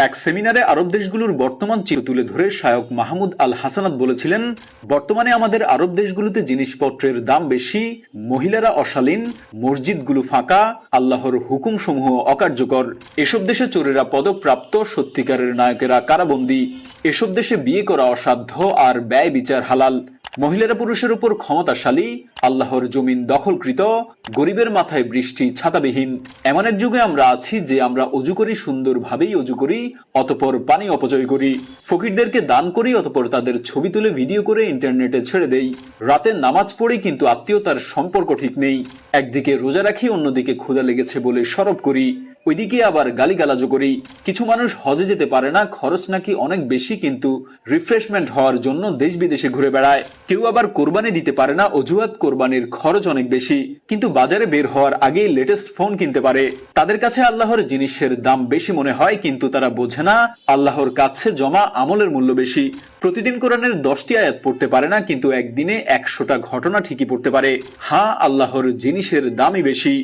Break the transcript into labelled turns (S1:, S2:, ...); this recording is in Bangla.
S1: এক সেমিনারে আরব দেশগুলোর বর্তমান চিত্র তুলে ধরে শায়খ মাহমুদ আল হাসানাত বলেছিলেন, বর্তমানে আমাদের আরব দেশগুলোতে জিনিসপত্রের দাম বেশি, মহিলারা অশালীন, মসজিদগুলো ফাঁকা, আল্লাহর হুকুমসমূহ অকার্যকর। এসব দেশে চোরেরা পদকপ্রাপ্ত, সত্যিকারের নায়কেরা কারাবন্দী। এসব দেশে বিয়ে করা অসাধ্য আর ব্যয় বিচার হালাল। মহিলারা পুরুষের উপর ক্ষমতাশালী, আল্লাহর জমিন দখলকৃত, গরিবের মাথায় বৃষ্টি ছাতাবিহীন। এমন এক যুগে আমরা আছি যে আমরা অজু করি, সুন্দরভাবেই অজু করি, অতঃপর পানি অপচয় করি। ফকিরদেরকে দান করি, অতঃপর তাদের ছবি তুলে ভিডিও করে ইন্টারনেটে ছেড়ে দেই। রাতে নামাজ পড়ি, কিন্তু আত্মীয়তার সম্পর্ক ঠিক নেই। একদিকে রোজা রাখি, অন্যদিকে ক্ষুধা লেগেছে বলে সরব করি, ওইদিকে আবার গালিগালাজও করি। কিছু মানুষ হজে যেতে পারে না, খরচ নাকি অনেক বেশি, কিন্তু রিফ্রেশমেন্ট হওয়ার জন্য দেশ বিদেশে ঘুরে বেড়ায়। কেউ আবার কোরবানি দিতে পারে না, অজুহাত কোরবানির খরচ অনেক বেশি, কিন্তু বাজারে বের হওয়ার আগেই লেটেস্ট ফোন কিনতে পারে। তাদের কাছে আল্লাহর জিনিসের দাম বেশি মনে হয়, কিন্তু তারা বোঝে না আল্লাহর কাছে জমা আমলের মূল্য বেশি। প্রতিদিন কোরআনের 10টি আয়াত পড়তে পারে না, কিন্তু একদিনে 100টা ঘটনা ঠিকই পড়তে পারে। হ্যাঁ, আল্লাহর জিনিসের দামই বেশি।